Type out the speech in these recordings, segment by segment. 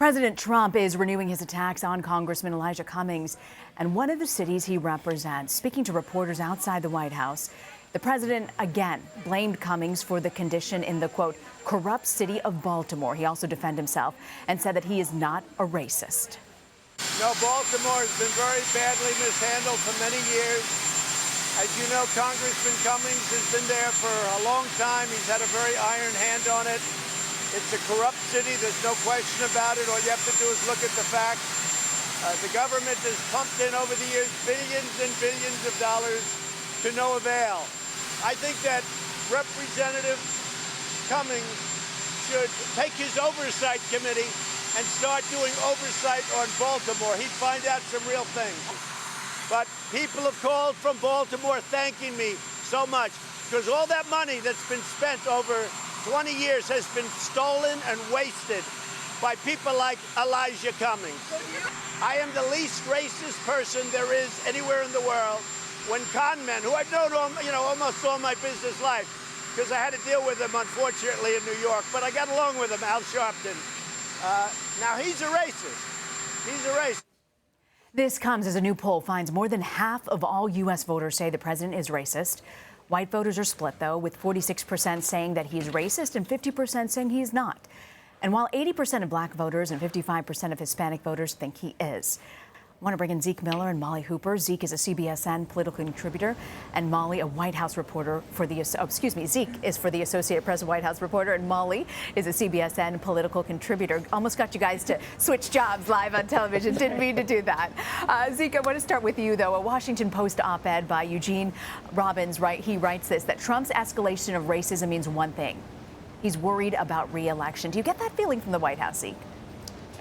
President Trump is renewing his attacks on Congressman Elijah Cummings and one of the cities he represents. Speaking to reporters outside the White House, the president again blamed Cummings for the condition in the, quote, corrupt city of Baltimore. He also defended himself and said that he is not a racist. No, Baltimore has been very badly mishandled for many years. As you know, Congressman Cummings has been there for a long time. He's had a very iron hand on it. It's a corrupt city. There's no question about it. All you have to do is look at the facts. The government has pumped in over the years billions and billions of dollars to no avail. I think that Representative Cummings should take his oversight committee and start doing oversight on Baltimore. He'd find out some real things. But people have called from Baltimore thanking me so much because all that money that's been spent over 20 years has been stolen and wasted by people like Elijah Cummings. I am the least racist person there is anywhere in the world. When con men, who I've known almost all my business life, because I had to deal with them, unfortunately, in New York, but I got along with him, Al Sharpton. Now, he's a racist. He's a racist. This comes as a new poll finds more than half of all U.S. voters say the president is racist. White voters are split, though, with 46% saying that he's racist and 50% saying he's not. And while 80% of black voters and 55% of Hispanic voters think he is. I want to bring in Zeke Miller and Molly Hooper. Zeke is a CBSN political contributor, and Molly, a White House reporter for the, Zeke is for the Associated Press White House reporter, and Molly is a CBSN political contributor. Almost got you guys to switch jobs live on television. Didn't mean to do that. Zeke, I want to start with you, though. A Washington Post op-ed by Eugene Robbins, he writes this, that Trump's escalation of racism means one thing. He's worried about re-election. Do you get that feeling from the White House, Zeke?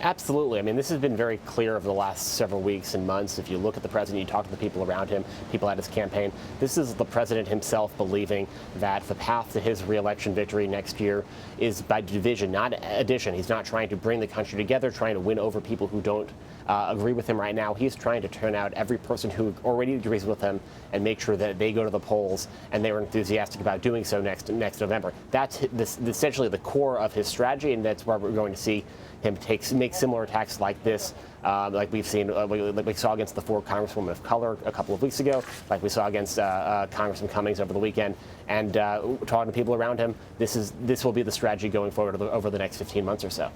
Absolutely. I mean, this has been very clear over the last several weeks and months. If you look at the president, you talk to the people around him, people at his campaign, this is the president himself believing that the path to his re-election victory next year is by division, not addition. He's not trying to bring the country together, trying to win over people who don't agree with him right now. He's trying to turn out every person who already agrees with him and make sure that they go to the polls and they were enthusiastic about doing so next November. That's essentially the core of his strategy, and that's where we're going to see him make similar attacks like this, like we've seen, like we saw against the 4 congresswomen of color a couple of weeks ago, like we saw against Congressman Cummings over the weekend, and talking to people around him. This will be the strategy going forward over the next 15 months or so.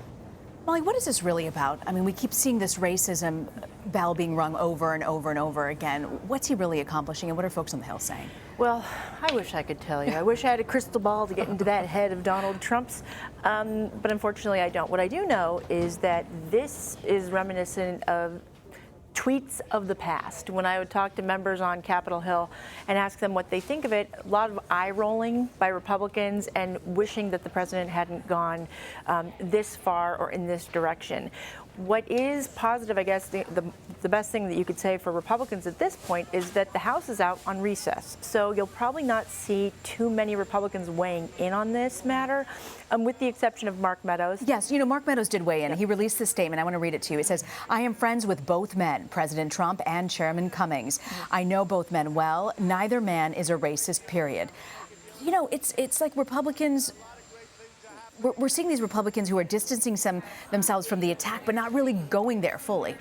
Molly, what is this really about? I mean, we keep seeing this racism bell being rung over and over and over again. What's he really accomplishing, and what are folks on the Hill saying? Well, I wish I could tell you. I wish I had a crystal ball to get into that head of Donald Trump's, but unfortunately I don't. What I do know is that this is reminiscent of tweets of the past. When I would talk to members on Capitol Hill and ask them what they think of it, a lot of eye rolling by Republicans and wishing that the president hadn't gone this far or in this direction. What is positive, I guess, the best thing that you could say for Republicans at this point is that the House is out on recess. So you'll probably not see too many Republicans weighing in on this matter, with the exception of Mark Meadows. Yes, Mark Meadows did weigh in. Yep. He released this statement. I want to read it to you. It says, I am friends with both men, President Trump and Chairman Cummings. I know both men well. Neither man is a racist, period. It's like Republicans... We're seeing these Republicans who are distancing themselves from the attack, but not really going there fully.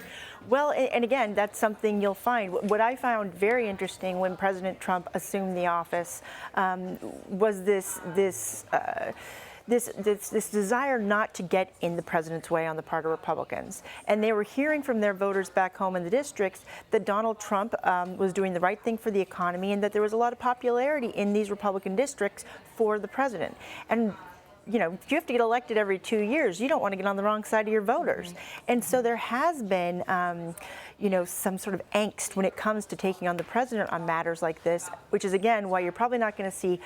Well, and again, that's something you'll find. What I found very interesting when President Trump assumed the office was this desire not to get in the president's way on the part of Republicans. And they were hearing from their voters back home in the districts that Donald Trump was doing the right thing for the economy and that there was a lot of popularity in these Republican districts for the president. And if you have to get elected every 2 years, you don't want to get on the wrong side of your voters. And so there has been, some sort of angst when it comes to taking on the president on matters like this, which is, again, why you're probably not going to see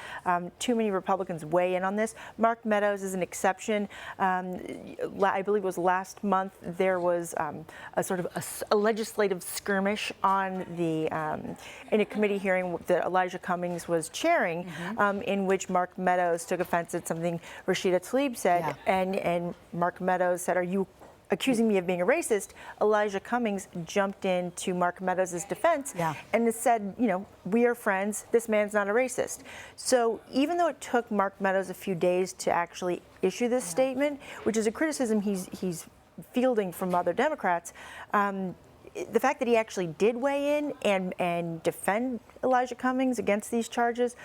too many Republicans weigh in on this. Mark Meadows is an exception. I believe it was last month there was a legislative skirmish on in a committee hearing that Elijah Cummings was chairing, in which Mark Meadows took offense at something Rashida Tlaib said, and Mark Meadows said, "Are you accusing me of being a racist?" Elijah Cummings jumped into Mark Meadows' defense and said, we are friends. This man's not a racist. So even though it took Mark Meadows a few days to actually issue this statement, which is a criticism he's fielding from other Democrats. The fact that he actually did weigh in and defend Elijah Cummings against these charges,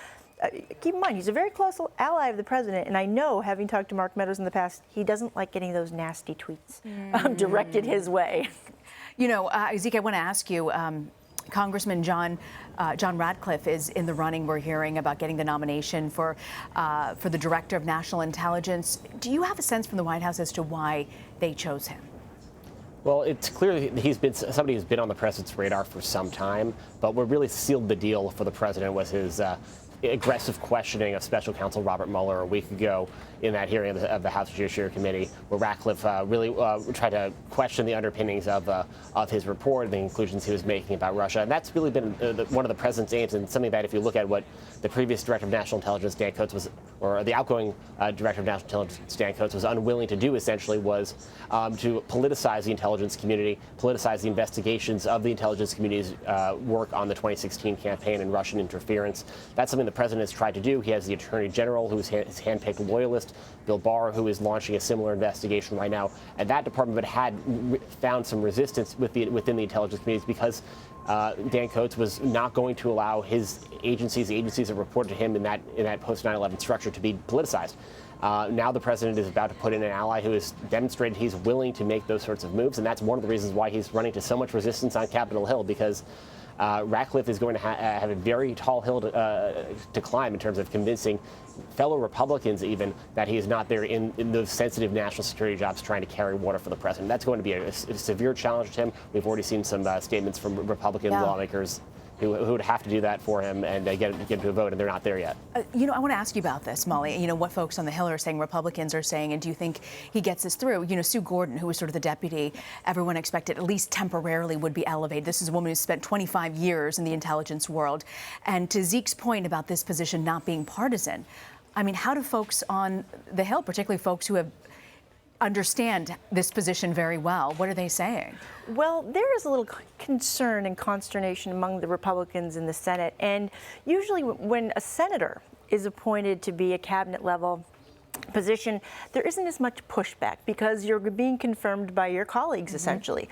keep in mind, he's a very close ally of the president, and I know, having talked to Mark Meadows in the past, he doesn't like getting those nasty tweets directed his way. You know, Zeke, I want to ask you, Congressman John Ratcliffe is in the running. We're hearing about getting the nomination for the Director of National Intelligence. Do you have a sense from the White House as to why they chose him? Well, it's clear he's been somebody who's been on the president's radar for some time, but what really sealed the deal for the president was his aggressive questioning of Special Counsel Robert Mueller a week ago in that hearing of the House Judiciary Committee, where Ratcliffe really tried to question the underpinnings of his report, the conclusions he was making about Russia. And that's really been one of the president's aims, and something that if you look at what the previous Director of National Intelligence, Dan Coats, was, or the outgoing Director of National Intelligence, Dan Coats, was unwilling to do, essentially, was to politicize the intelligence community, politicize the investigations of the intelligence community's work on the 2016 campaign and Russian interference. That's something the president has tried to do. He has the Attorney General, who is his handpicked loyalist, Bill Barr, who is launching a similar investigation right now. And that department had found some resistance within the intelligence communities because Dan Coats was not going to allow his agencies, the agencies that reported to him in that post 9/11 structure, to be politicized. Now the president is about to put in an ally who has demonstrated he's willing to make those sorts of moves, and that's one of the reasons why he's running to so much resistance on Capitol Hill, because Ratcliffe is going to have a very tall hill to climb in terms of convincing fellow Republicans even that he is not there in those sensitive national security jobs trying to carry water for the president. That's going to be a severe challenge to him. We've already seen some statements from Republican lawmakers who would have to do that for him and get to a vote, and they're not there yet. You know, I want to ask you about this, Molly. You know, what folks on the Hill are saying, Republicans are saying, and do you think he gets this through? You know, Sue Gordon, who was sort of the deputy, everyone expected at least temporarily would be elevated. This is a woman who spent 25 years in the intelligence world. And to Zeke's point about this position not being partisan, I mean, how do folks on the Hill, particularly folks who have understand this position very well, what are they saying? Well, there is a little concern and consternation among the Republicans in the Senate. And usually when a senator is appointed to be a cabinet level position, there isn't as much pushback because you're being confirmed by your colleagues, essentially.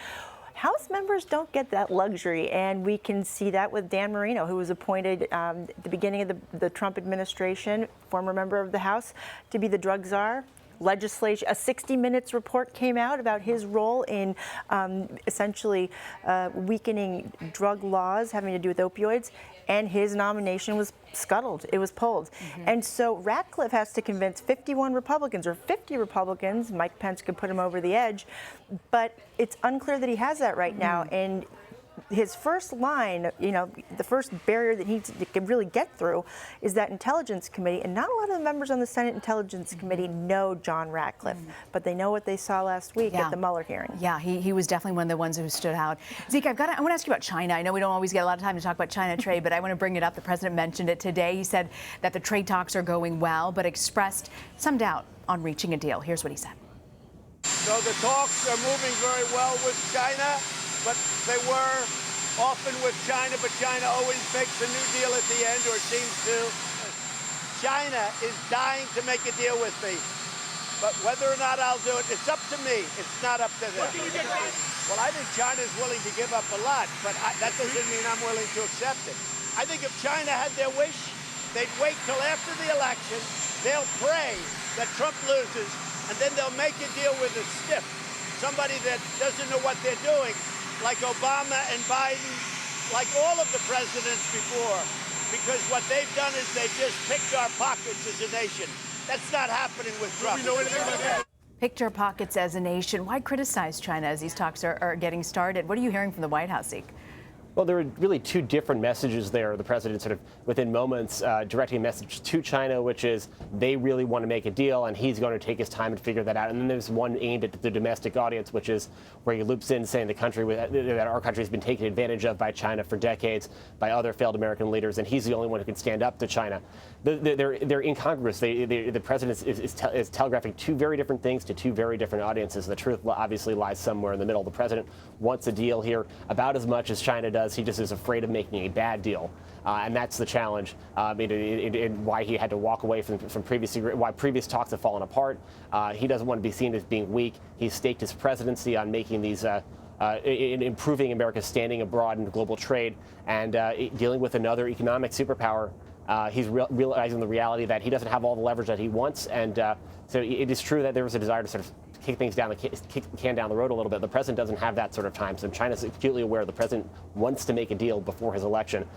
House members don't get that luxury, and we can see that with Dan Marino, who was appointed at the beginning of the Trump administration, former member of the House, to be the drug czar. Legislation, a 60 Minutes report came out about his role in essentially weakening drug laws having to do with opioids, and his nomination was scuttled. It was pulled. And so Ratcliffe has to convince 51 Republicans or 50 Republicans. Mike Pence could put him over the edge, but it's unclear that he has that right now. And his first line, you know, the first barrier that he can really get through is that Intelligence Committee, and not a lot of the members on the Senate Intelligence Committee know John Ratcliffe, but they know what they saw last week at the Mueller hearing. Yeah, he was definitely one of the ones who stood out. Zeke, I want to ask you about China. I know we don't always get a lot of time to talk about China trade, but I want to bring it up. The president mentioned it today. He said that the trade talks are going well, but expressed some doubt on reaching a deal. Here's what he said. So the talks are moving very well with China, but they were often with China, but China always makes a new deal at the end, or seems to. China is dying to make a deal with me, but whether or not I'll do it, it's up to me. It's not up to them. Well, I think China is willing to give up a lot, but that doesn't mean I'm willing to accept it. I think if China had their wish, they'd wait till after the election, they'll pray that Trump loses, and then they'll make a deal with a stiff, somebody that doesn't know what they're doing, like Obama and Biden, like all of the presidents before, because what they've done is they've just picked our pockets as a nation. That's not happening with Trump. Do we know anything about that? Picked our pockets as a nation. Why criticize China as these talks are getting started? What are you hearing from the White House, Zeke? Well, there are really two different messages there. The president sort of within moments directing a message to China, which is they really want to make a deal and he's going to take his time and figure that out. And then there's one aimed at the domestic audience, which is where he loops in saying that our country has been taken advantage of by China for decades, by other failed American leaders, and he's the only one who can stand up to China. They're incongruous. The president is telegraphing two very different things to two very different audiences. The truth obviously lies somewhere in the middle. The president wants a deal here about as much as China does. does. He just is afraid of making a bad deal. And that's the challenge, and why he had to walk away from why previous talks have fallen apart. He doesn't want to be seen as being weak. He's staked his presidency on making these, in improving America's standing abroad in global trade and dealing with another economic superpower. He's realizing the reality that he doesn't have all the leverage that he wants, and so it is true that there was a desire to sort of kick the can down the road a little bit. The president doesn't have that sort of time, so China's acutely aware the president wants to make a deal before his election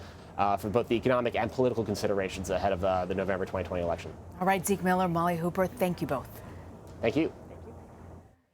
for both the economic and political considerations ahead of the November 2020 election. All right, Zeke Miller, Molly Hooper, thank you both. Thank you.